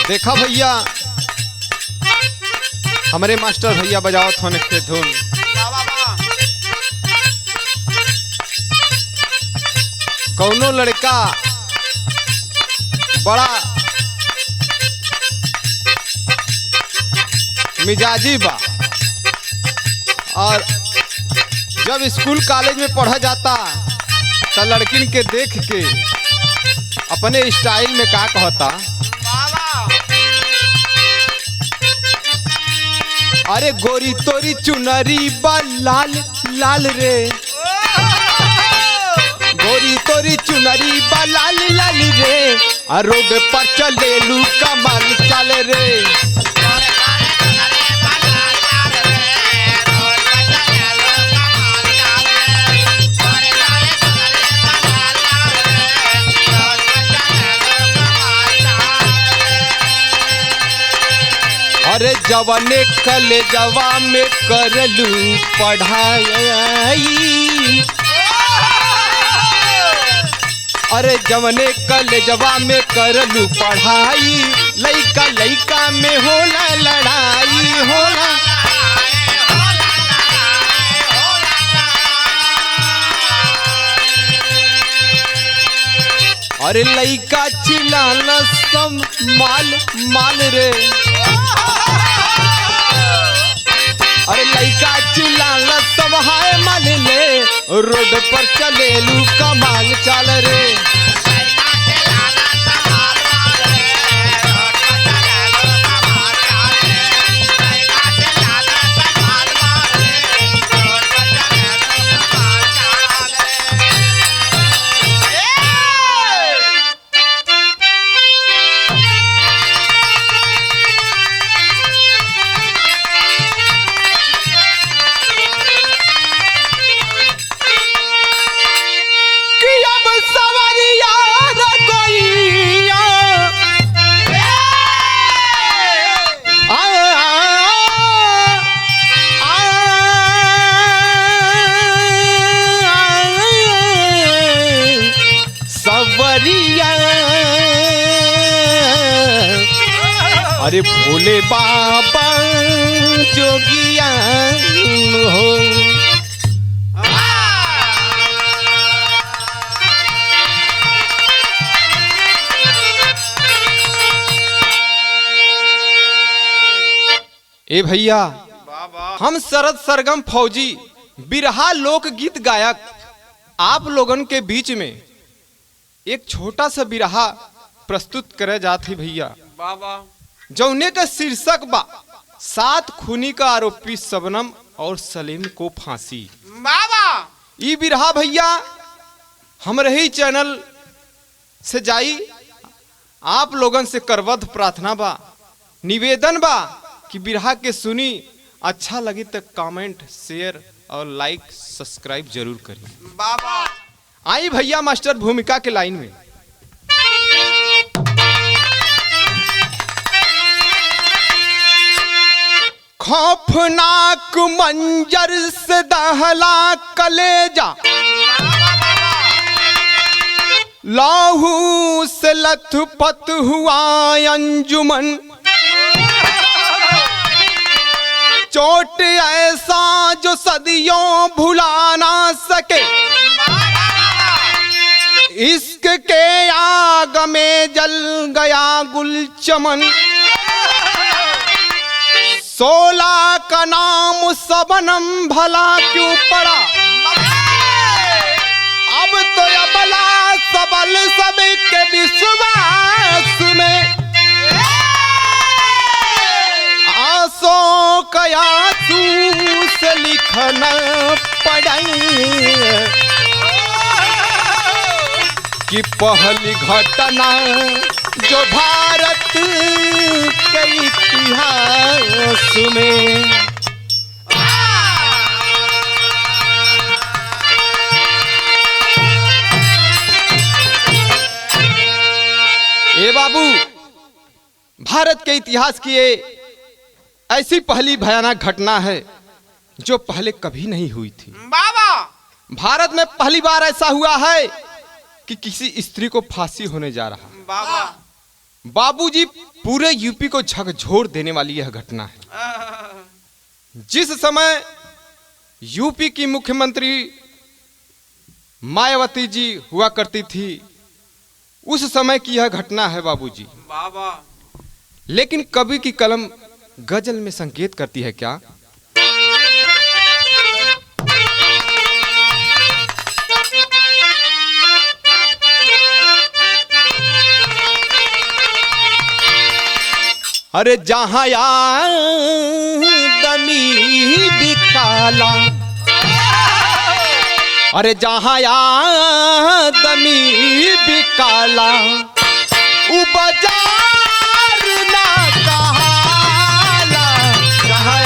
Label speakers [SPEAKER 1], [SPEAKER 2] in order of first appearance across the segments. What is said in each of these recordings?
[SPEAKER 1] देखा भैया हमारे मास्टर भैया बजावत होने के धुन। कौनो लड़का बड़ा मिजाजी बा और जब स्कूल कॉलेज में पढ़ा जाता तो लड़किन के देख के अपने स्टाइल में का कहता, अरे गोरी तोरी चुनरी बा लाल लाल रे, गोरी तोरी चुनरी बा लाल लाल रे, आ रोड पर चले लू कमाल चल रे। अरे जवाने कलेजवा में करलू पढ़ाई, अरे जवाने कलेजवा में करलू पढ़ाई, लइका लइका में होला लड़ाई होला। अरे लइका चिल्लाना सब माल माल रे, अरे लइका चिल्लाना सब हाय मान ले, रोड पर चले लू कमाल चल रे। अरे भोले बाबा जोगिया हो, ए भैया हम शरद सरगम फौजी बिरहा लोकगीत गायक आप लोगन के बीच में एक छोटा सा बिरहा प्रस्तुत करे जाती भैया, जौने का शीर्षक बा सात खूनी का आरोपी शबनम और सलीम को फांसी। ई बिरहा भैया हमरे ही चैनल से जाई, आप लोगन से करवध प्रार्थना बा, निवेदन बा कि बिरहा के सुनी, अच्छा लगी तो कमेंट शेयर और लाइक सब्सक्राइब जरूर करिए। आई भैया मास्टर भूमिका के लाइन में। खौफनाक मंजर से दहला कलेजा, लाहू से लथपथ हुआ अंजुमन, चोट ऐसा जो सदियों भुला ना सके, इश्क के आग में जल गया गुलचमन, 16 का नाम सबनम भला क्यों पड़ा, अब तो अबला सबल सबके विश्वास में, आंसू का आंसू से लिखना पड़ा कि पहली घटना जो भारत के इतिहास में। ए बाबू, भारत के इतिहास की ये ऐसी पहली भयानक घटना है जो पहले कभी नहीं हुई थी। भारत में पहली बार ऐसा हुआ है कि किसी स्त्री को फांसी होने जा रहा। बाबूजी पूरे यूपी को झकझोर देने वाली यह घटना है। जिस समय यूपी की मुख्यमंत्री मायावती जी हुआ करती थी, उस समय की यह घटना है बाबूजी।
[SPEAKER 2] बाबा
[SPEAKER 1] लेकिन कवि की कलम गजल में संकेत करती है क्या? अरे जहां दमी बिकाला, अरे जहां दमी बिकाला, उ बाजार ना कहाला। जहां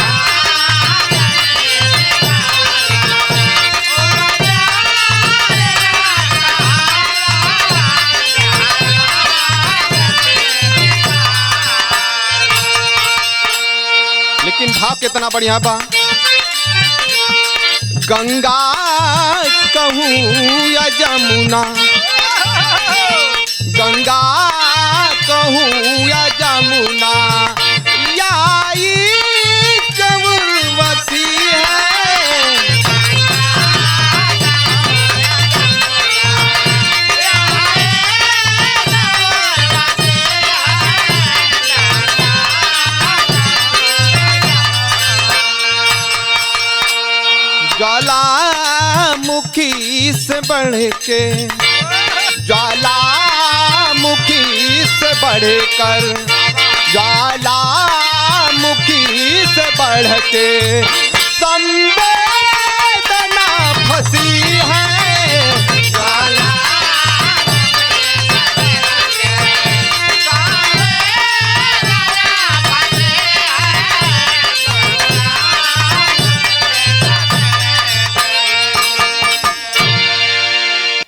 [SPEAKER 1] लेकिन भाव कितना बढ़िया बा। गंगा कहूँ या जमुना, गंगा कहूँ या जमुना, या वसी है। ज्वालामुखी से बढ़ के, ज्वालामुखी से बढ़कर, ज्वालामुखी से बढ़ के संवेदना फंसी है।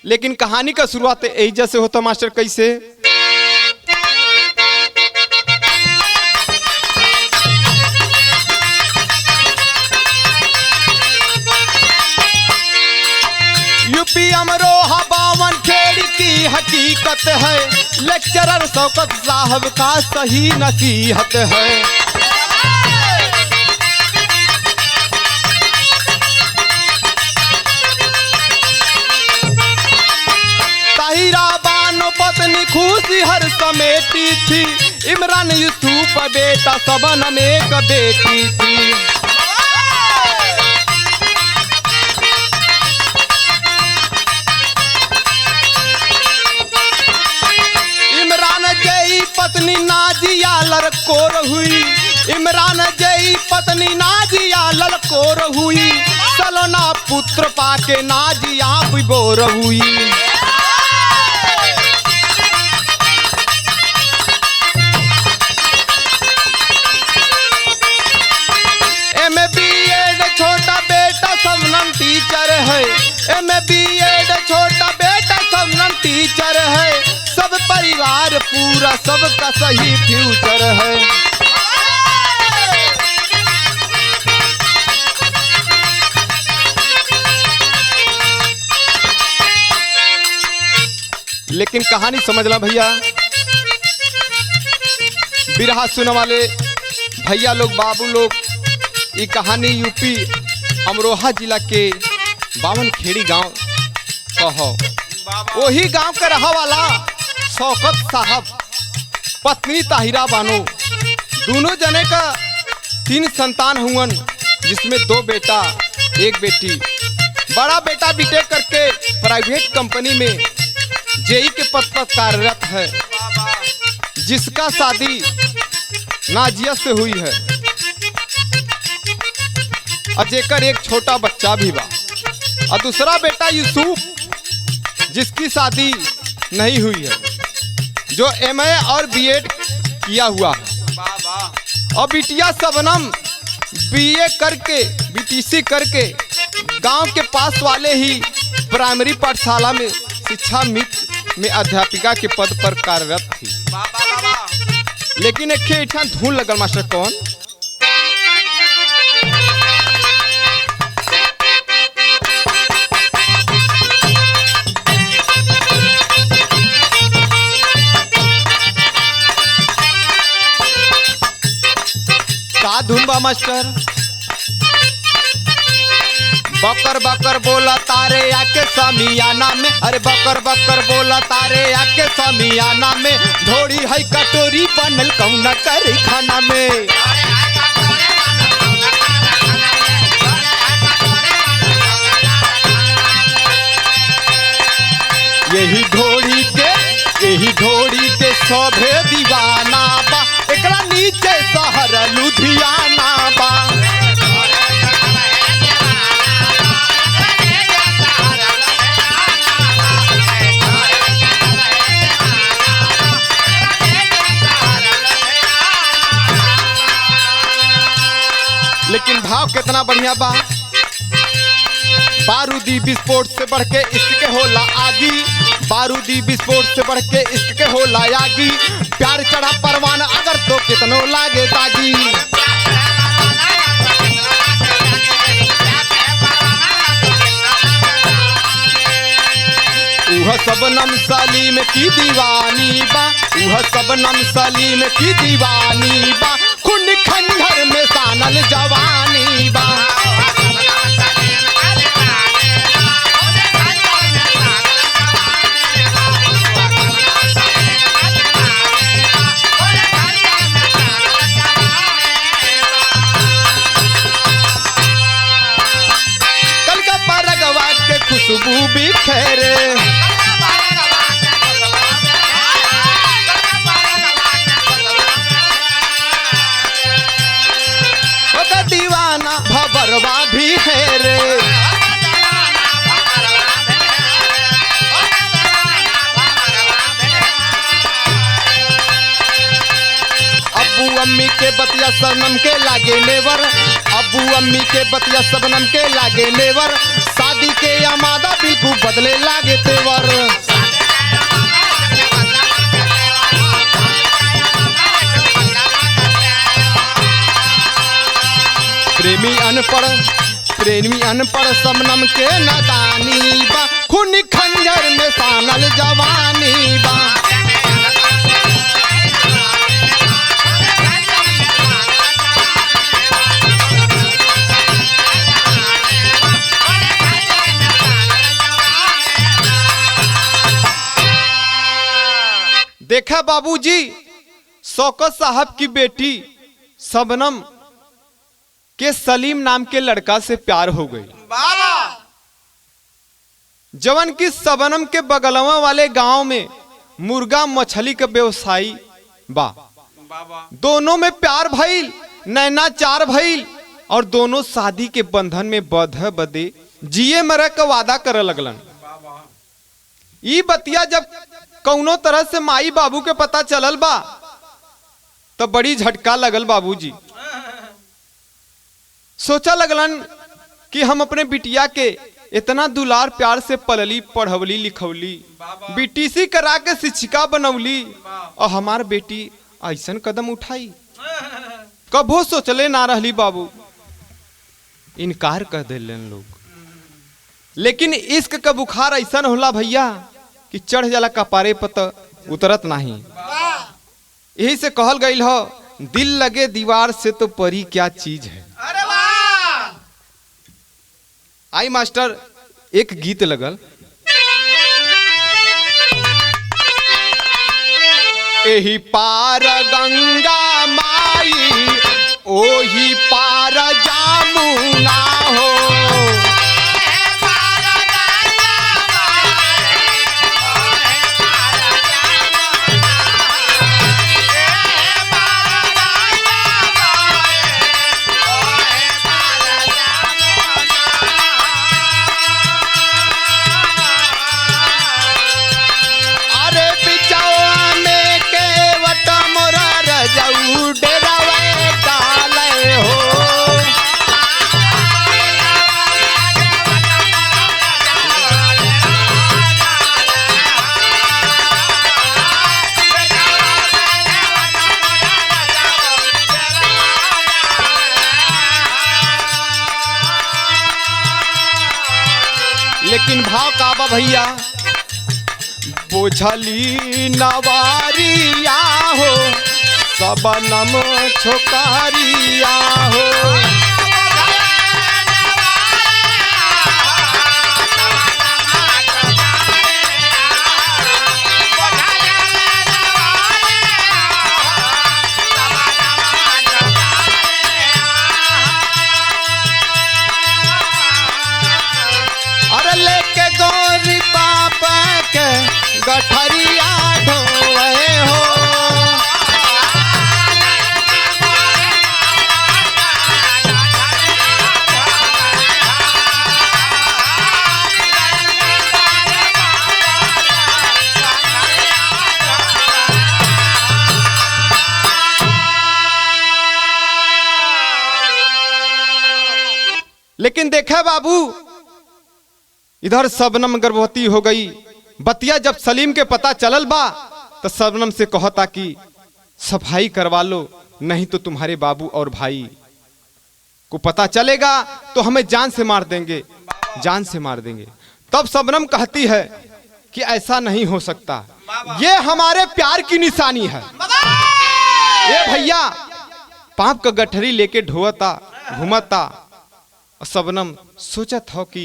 [SPEAKER 1] लेकिन कहानी का शुरुआत एजा से होता मास्टर, कैसे? यूपी अमरोहा बावन खेड़ी की हकीकत है, लेक्चरर शौकत साहब का सही नसीहत है। बानो पत्नी खुशी हर समेटी थी, इमरान यूसुफ बेटा सबन में एक बेटी थी। इमरान जई पत्नी नाजिया लड़कोर हुई, इमरान जई पत्नी नाजिया लड़कोर हुई, सलोना पुत्र पाके नाजिया विभोर हुई। छोटा बेटा सबनम टीचर है, MBA छोटा बेटा सबनम टीचर है, सब परिवार पूरा सबका सही फ्यूचर है। लेकिन कहानी समझना भैया, बिरहा सुनने वाले भैया लोग, बाबू लोग, ये कहानी यूपी अमरोहा जिला के बावन खेड़ी गांव कहो। वही गांव के रहा वाला शौकत साहब, पत्नी ताहिरा बानो, दोनों जने का 3 संतान हुवन, जिसमें 2 बेटा 1 बेटी। बड़ा बेटा बीटेक करके प्राइवेट कंपनी में जेई के पद पर कार्यरत है, जिसका शादी नाजिया से हुई है, और जेकर एक छोटा बच्चा भी बा। और दूसरा बेटा यूसुफ, जिसकी शादी नहीं हुई है, जो MA और B.Ed किया हुआ है। और बिटिया सबनम BA करके BTC करके गांव के पास वाले ही प्राइमरी पाठशाला में शिक्षा मित्र में अध्यापिका के पद पर कार्यरत थी। लेकिन एक धूल लगल मास्टर, कौन? बा मास्टर। बकर बकर बोला तारे आके समियाना में, अरे बकर बकर बोला तारे आके समियाना में, ढोड़ी है कटोरी बनल कौना कर खाना में। यही ढोड़ी के सभे दीवाना बा, एकरा नीचे शहर लुधियाना बा। लेकिन भाव कितना बढ़िया बा। बारूदी विस्फोट से बढ़ के इश्क के होला आगी, बारूदी विस्फोट से बढ़ के इश्क के होला आगी, प्यार चढ़ा परवाना अगर तो कितनो लागे दागी। उह सबनम सलीम की दीवानी बा, उह सबनम सलीम की दीवानी बा, खून खंडर में सानल जवानी बा। कल का परगवा के खुशबू बिखेरे, दीवाना भबरवा भी है रे। अब्बू अम्मी के बतिया सनम के लागे नेवर, अब्बू अम्मी के बतिया सबनम के लागे नेवर, शादी के आमादा बिल्कु बदले लागे तेवर। प्रेमी अनपढ़ सबनम के नादानी बा, खून खंजर में सानल जवानी बा। देखा बाबूजी, शौकत साहब की बेटी सबनम के सलीम नाम के लड़का से प्यार हो गई। जवन की सबनम के बगलवा वाले गांव में मुर्गा मछली का व्यवसायी बा। दोनों में प्यार भइल, नैना चार भइल, और दोनों शादी के बंधन में बंधे बदे जिए मरे का वादा करे लगलन। ई बतिया जब कौनो तरह से माई बाबू के पता चलल बा तो बड़ी झटका लगल। बाबूजी सोचा लगलन कि हम अपने बिटिया के इतना दुलार प्यार से पलली पढ़वली लिखवली, बीटीसी करा के शिक्षिका बनौली, और हमार बेटी ऐसन कदम उठाई कभो सोचले ना रहली। बाबू इनकार कर दिलन लोग। लेकिन इश्क का बुखार ऐसा होला भैया कि चढ़ जाला कपारे पत उतरत नहीं। यही से कहल गई हो, दिल लगे दीवार से तो परी क्या चीज है। आई मास्टर एक गीत लगल। एही पार गंगा माई ओही पार जामुना हो, लेकिन भाव काबा भैया, बोझली नवारिया हो सबनम छोकारिया हो। अरे लेके गौरी पापा के गठरिया ढोए हो। लेकिन देखा बाबू, इधर सबनम गर्भवती हो गई। बतिया जब सलीम के पता चलल बा तो सबनम से कहता कि सफाई करवा लो, नहीं तो तुम्हारे बाबू और भाई को पता चलेगा तो हमें जान से मार देंगे, जान से मार देंगे। तब सबनम कहती है कि ऐसा नहीं हो सकता, ये हमारे प्यार की निशानी है। ये भैया पाप का गठरी लेके ढोता घूमता। सबनम सोचत हो कि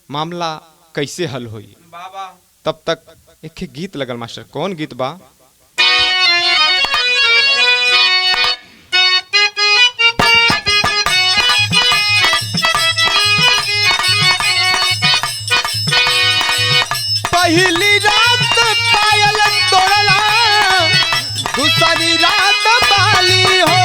[SPEAKER 1] मामला कैसे हल होई। तब तक एक गीत लगल मास्टर। कौन गीत बा? पहली रात पायल तोड़ला, दूसरी रात बाली हो।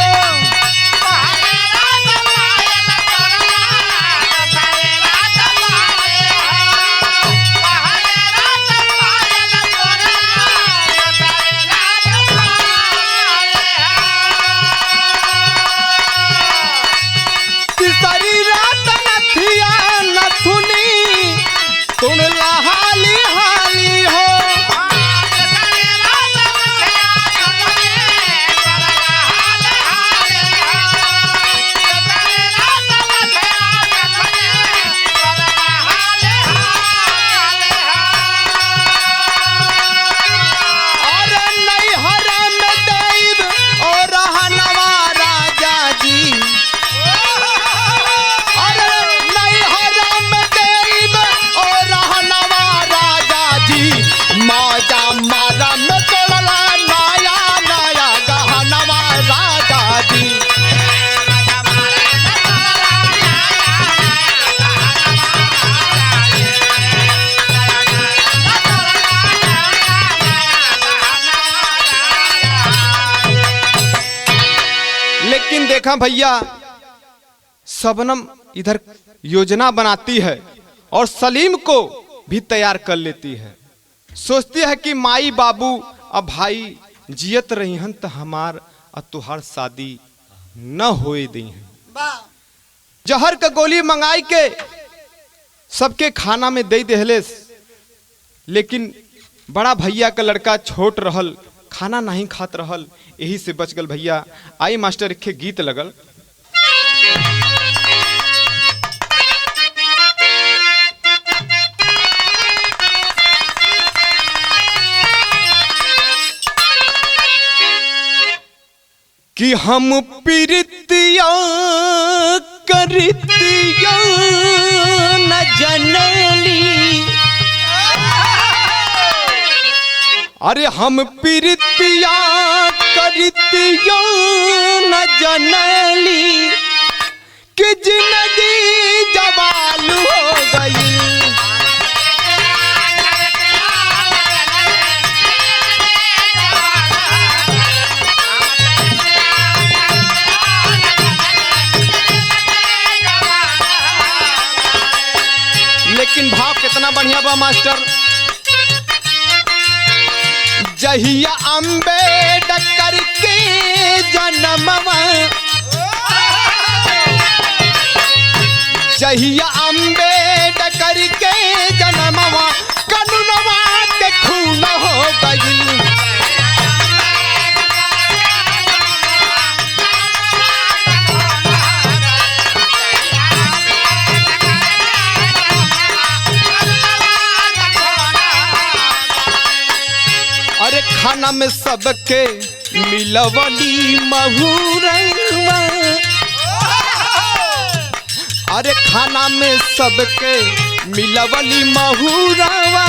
[SPEAKER 1] लेकिन देखा भैया, सबनम इधर योजना बनाती है और सलीम को भी तैयार कर लेती है। सोचती है कि माई बाबू अब भाई जियत रही हन तो हमार और तुहार शादी न होए दी है। जहर का गोली मंगाई के सबके खाना में दे देहले, लेकिन बड़ा भैया का लड़का छोट रहल, खाना नहीं खात रहल, यही से बच गल भैया। आई मास्टर एक गीत लगल। कि हम प्रीतिया करतिया न जनली, अरे हम प्रीतिया करतिया न जनली कि जिंदगी जवाल हो गई। लेकिन भाव कितना बढ़िया बा मास्टर। जहिया अम्बेडकर के जन्मवा, जहिया अम्बेडकर के जन्मवा, कानूनवा के खून हो गई। अरे खाना में सबके मिलवली महुरवा, अरे खाना में सबके मिलवली महुरवा,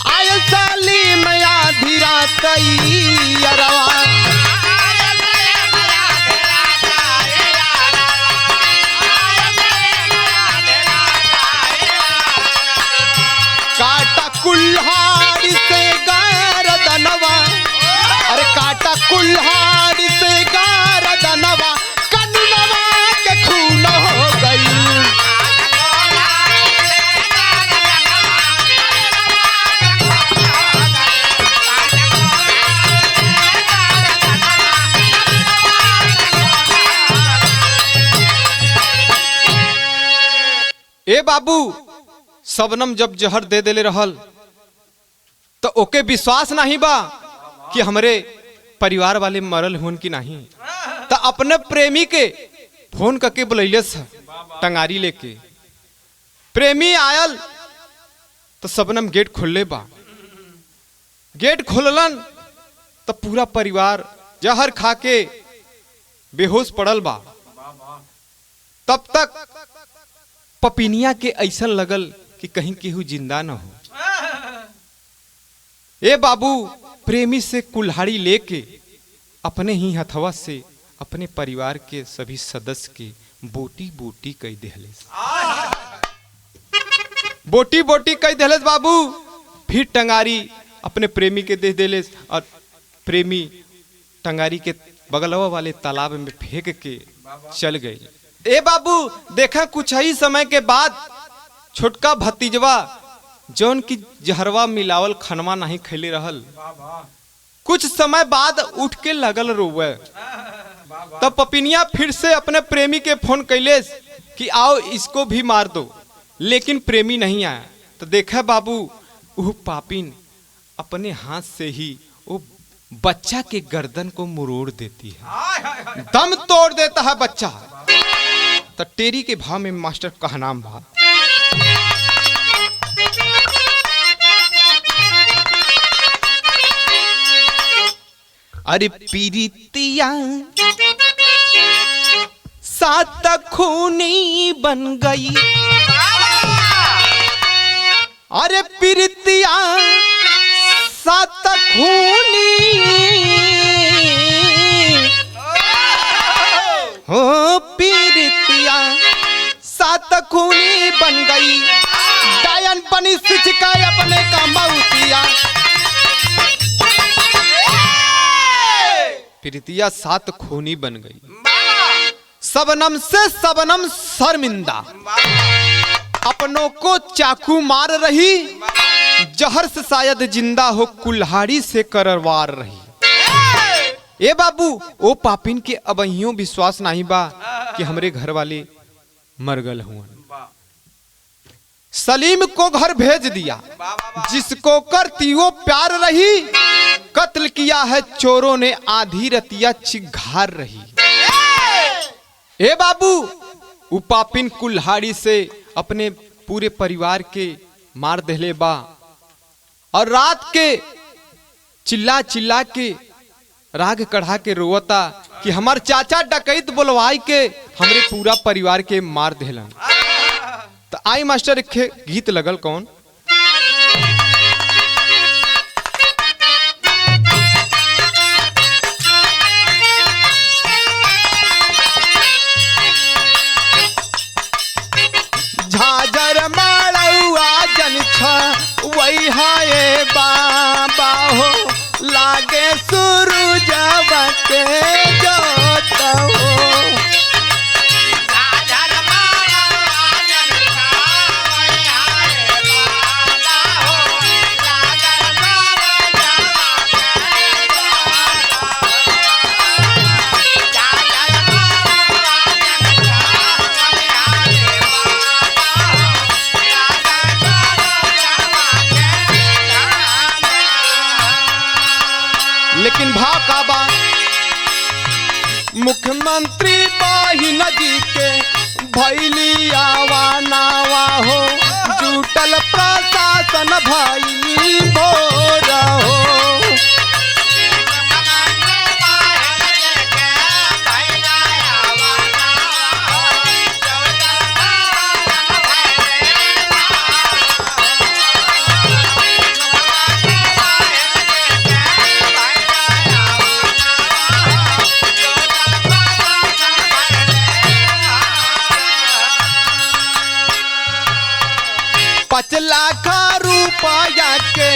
[SPEAKER 1] आय साली मया धीरा तैयरवा, काटा कुल्हाड़ी से गारदनवा, अरे काटा कुल्हाड़ी से गारदनवा, कनुनवा के खून हो गई। ए बाबू, सबनम जब जहर दे देले रहल तो ओके विश्वास नहीं बा कि हमरे परिवार वाले मरल हुन की नहीं, तो अपने प्रेमी के फोन करके बुलैले टंगारी लेके। प्रेमी आयल तो सबनम गेट खोलले बा, गेट खोललन तो पूरा परिवार जहर खा के बेहोश पड़ल बा। तब तक पपिनिया के ऐसा लगल कि कहीं केहू जिंदा न हो। ए बाबू, प्रेमी से कुल्हाड़ी लेके अपने ही हथवा से अपने परिवार के सभी सदस्य के बोटी बोटी कह देहले, बोटी बोटी कह देहले बाबू। फिर टंगारी अपने प्रेमी के दे देले और प्रेमी टंगारी के बगलवा वाले तालाब में फेंक के चल गई। ए बाबू, देखा कुछ ही समय के बाद छोटका भतीजवा जौन की जहरवा मिलावल खनवा नहीं खैले रहल, कुछ समय बाद उठ के लगल रोवे। तब पपिनिया फिर से अपने प्रेमी के फोन कैले कि आओ इसको भी मार दो, लेकिन प्रेमी नहीं आया। तो देखा बाबू, वह पापिन अपने हाथ से ही वो बच्चा के गर्दन को मुरोड़ देती है, दम तोड़ देता है बच्चा। तो टेरी के भाव में मास्टर का नाम बा, अरे पीरितिया सात खूनी बन गई, अरे पीरितिया सात खूनी, हो पीरितिया सात खूनी बन गई, डायन बनी सिचकाए अपने का मौतिया। पीरितिया सात खूनी बन गई, सबनम से सबनम शर्मिंदा, अपनों को चाकू मार रही, जहर से शायद जिंदा हो कुल्हाड़ी से करवार रही। ए बाबू, ओ पापिन के अबहियों विश्वास नहीं बा कि हमरे घर वाले मर गल हुआ। सलीम को घर भेज दिया, जिसको करती वो प्यार रही, कत्ल किया है चोरों ने आधी रतिया चिघार रही। ए बाबू, वो पापिन कुल्हाड़ी से अपने पूरे परिवार के मार देले बा, और रात के चिल्ला चिल्ला के राग कढ़ा के रोवता कि हमार चाचा डकैत बुलवाई के हमरे पूरा परिवार के मार देलन। तो आई मास्टर एक गीत लगल कौन, झाझर माड़ुआ जन वही हाय बाबा हो, लागे सूरजव के जोत हो। लेकिन भाव का बा, मुख्यमंत्री बहिन जी के भैली आवा नावा हो, जुटल प्रशासन भैली भोर हो। 5 लाख रुपया के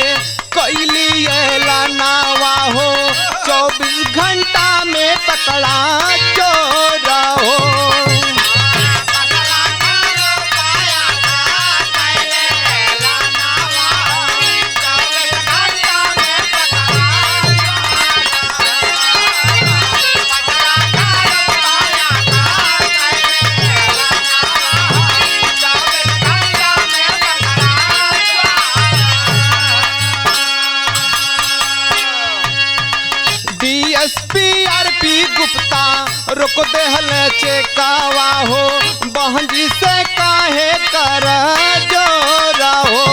[SPEAKER 1] कैली नावा हो 24 घंटा में पकड़ा चोर हो। डीएसपी आरपी गुप्ता रोक देहल चेकावा हो बहंजी से काहे कर जोरा हो।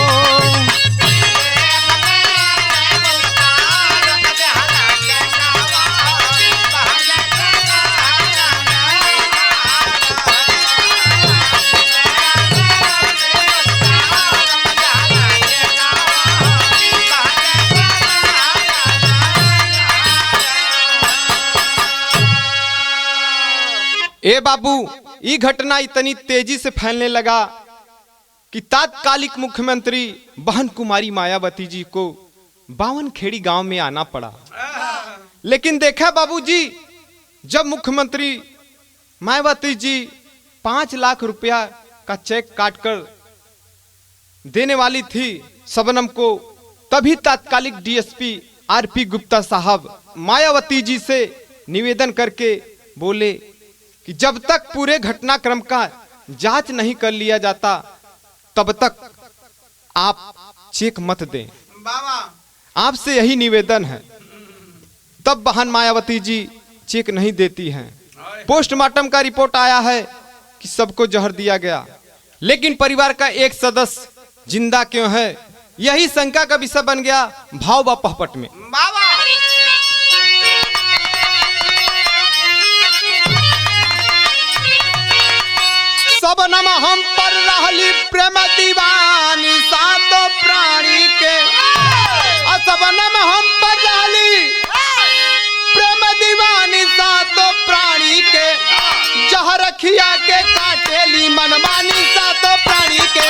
[SPEAKER 1] ए बाबू ये घटना इतनी तेजी से फैलने लगा कि तात्कालिक मुख्यमंत्री बहन कुमारी मायावती जी को बावनखेड़ी गांव में आना पड़ा। लेकिन देखा बाबूजी, जब मुख्यमंत्री मायावती जी 5 लाख रुपया का चेक काटकर देने वाली थी शबनम को, तभी तात्कालिक डीएसपी आरपी गुप्ता साहब मायावती जी से निवेदन करके बोले कि जब तक पूरे घटनाक्रम का जांच नहीं कर लिया जाता तब तक आप चेक मत दें। आपसे यही निवेदन है। तब बहन मायावती जी चेक नहीं देती हैं। पोस्टमार्टम का रिपोर्ट आया है कि सबको जहर दिया गया, लेकिन परिवार का एक सदस्य जिंदा क्यों है, यही शंका का विषय बन गया भाव व पहपट में। शबनम हम पर रहली प्रेम दीवानी सातो प्राणी के, शबनम हम पर रहली प्रेम दीवानी सातो प्राणी के, जहर खिया के काटेली मनमानी सातो प्राणी के।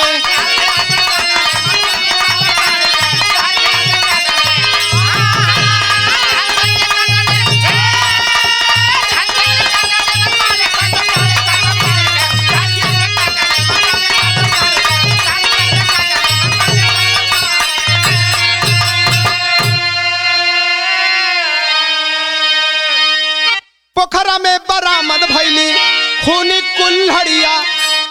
[SPEAKER 1] पोखरा में बरामद भैली खूनी कुल्हड़िया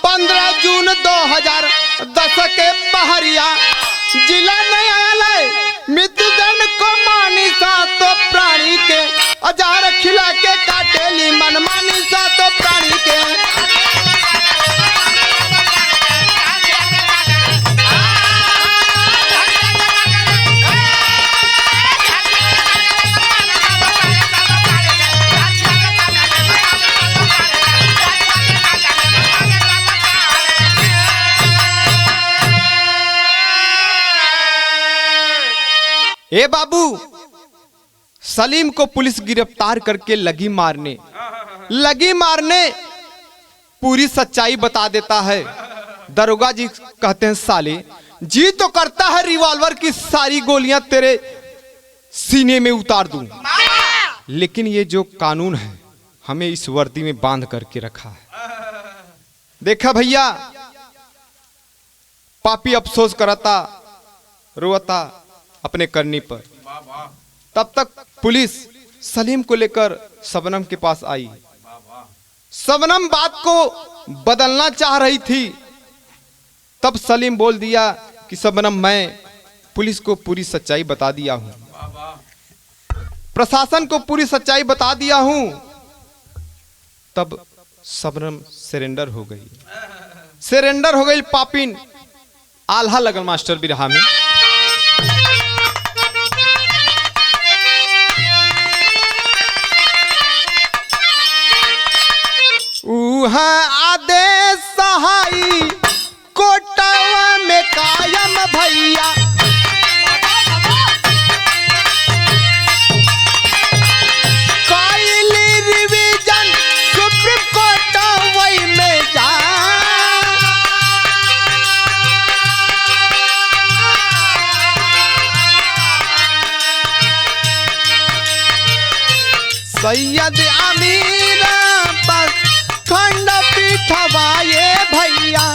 [SPEAKER 1] 15 जून 2010 के पहरिया, जिला न्यायालय मृत्युदंड को मानी सातो प्राणी के, अजार खिला के काटेली मनमानी सातो प्राणी के। ए बाबू, सलीम को पुलिस गिरफ्तार करके लगी मारने पूरी सच्चाई बता देता है। दरोगा जी कहते हैं साले जी तो करता है रिवॉल्वर की सारी गोलियां तेरे सीने में उतार दूं, लेकिन ये जो कानून है हमें इस वर्दी में बांध करके रखा है। देखा भैया, पापी अफसोस करता रोता अपने करनी पर। तब तक पुलिस सलीम को लेकर शबनम के पास आई। शबनम बात को बदलना चाह रही थी। तब सलीम बोल दिया कि शबनम, मैं पुलिस को पूरी सच्चाई बता दिया हूं, प्रशासन को पूरी सच्चाई बता दिया हूं। तब शबनम सरेंडर हो गई। पापिन आल्हा लगन मास्टर बिरहा में। आदेश सहाई कोटावा में कायम भैया, कायली रिवीजन सुप्रीम कोर्ट वही में जा। सैयद अमीर पर खंड पीठवाए भैया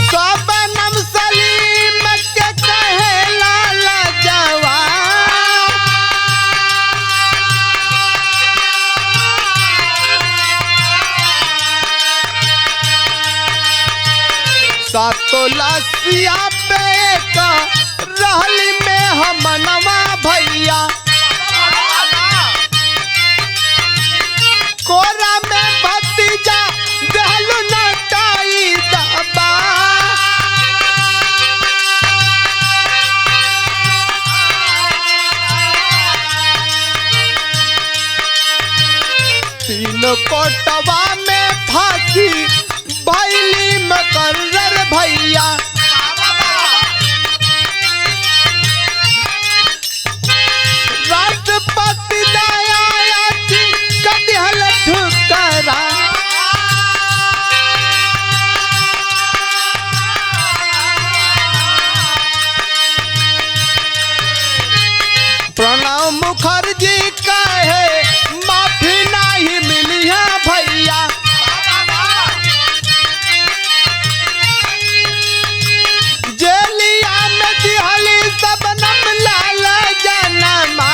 [SPEAKER 1] सबनम सलीम के कहे लाला जवा सातो लसिया पे का रहली में हमनवा भैया कोरा में भतीजा दहलु नटाई दबा तीनों कोटवा में फांसी भैली मकर्रर भैया राष्ट्रपति दया कदिहल ठुकरा प्रणव मुखर्जी कहे माफी नहीं मिली है भैया जेलिया में दिहली सबनम लाला जनमा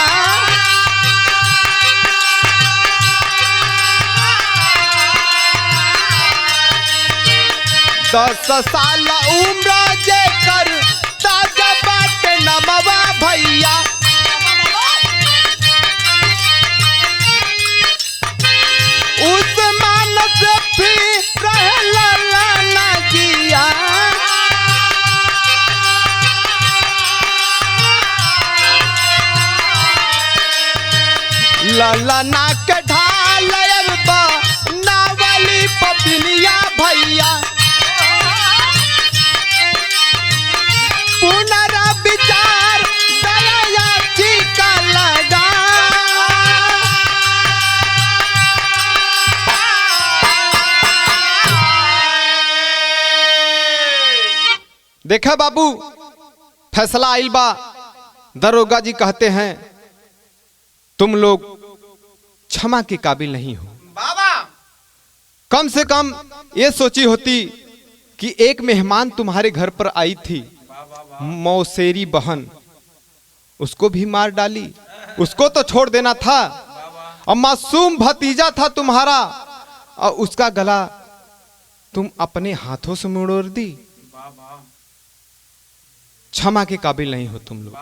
[SPEAKER 1] 10 साल उम्र जेकर ताजा बाटे नमवा भैया उस्मान से फिर रहे लाला ना जिया लाला ना के ढाल नावली पपिनिया भैया पुनर्विचार दया चिका लगा देखा बाबू फैसला आइल बा। दरोगा जी कहते हैं तुम लोग क्षमा के काबिल नहीं हो।
[SPEAKER 2] बाबा
[SPEAKER 1] कम से कम ये सोची होती कि एक मेहमान तुम्हारे घर पर आई थी मौसेरी बहन, उसको भी मार डाली, उसको तो छोड़ देना था। और मासूम भतीजा था तुम्हारा और उसका गला तुम अपने हाथों से मोड़ दी। क्षमा के काबिल नहीं हो तुम लोग।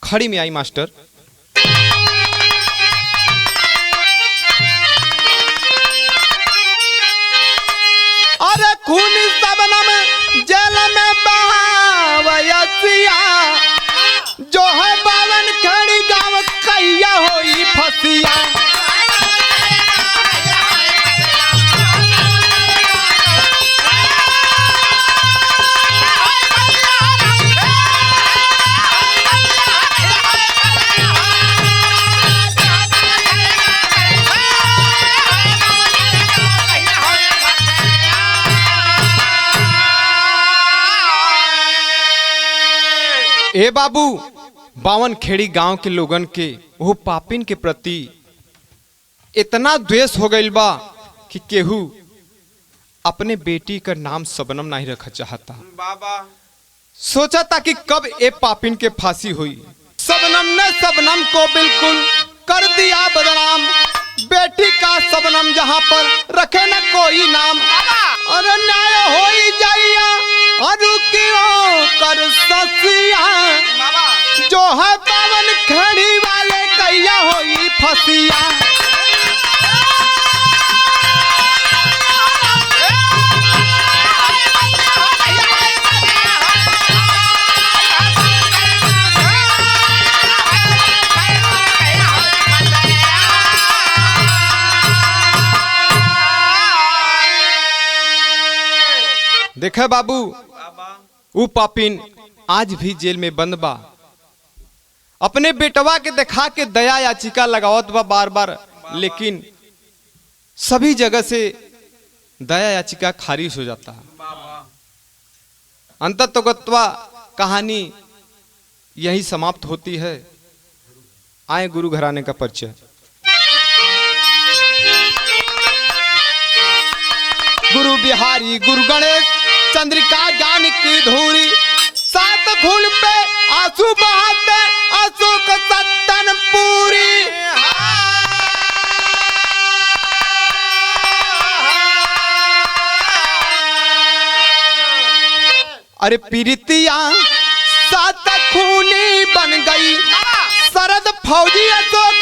[SPEAKER 1] खड़ी में आई मास्टर। अरे खून सबनम जेल में बहावयसिया जो है बावन खड़ी गांव कैया होई फसिया। ए बाबू, बावन खेड़ी गांव के लोगन के वो पापिन के प्रति इतना द्वेष हो गइल बा कि केहू अपने बेटी का नाम सबनम नहीं रखा चाहता।
[SPEAKER 2] बाबा
[SPEAKER 1] सोचा था कि कब ए पापिन के फांसी हुई। सबनम ने सबनम को बिल्कुल कर दिया बदनाम। बेटी का सबनम जहां पर रखे न कोई नाम। और न्याय हो जाइया और क्यों कर ससिया जो है पावन खड़ी वाले कैया होई फसिया। देखे बाबू, वो पापिन आज भी जेल में बंद बा। अपने बेटवा के दिखा के दया याचिका लगावत बा बार बार, लेकिन सभी जगह से दया याचिका खारिज हो जाता है। अंततोगत्वा कहानी यही समाप्त होती है। आए गुरु घराने का परिचय। गुरु बिहारी गुरु गणेश चंद्रिका ज्ञान की धूरी, सात खून पे आंसू बहाते अशोक सत्तन पूरी। अरे पीरितिया सात खूनी बन गई, शरद फौजी अशोक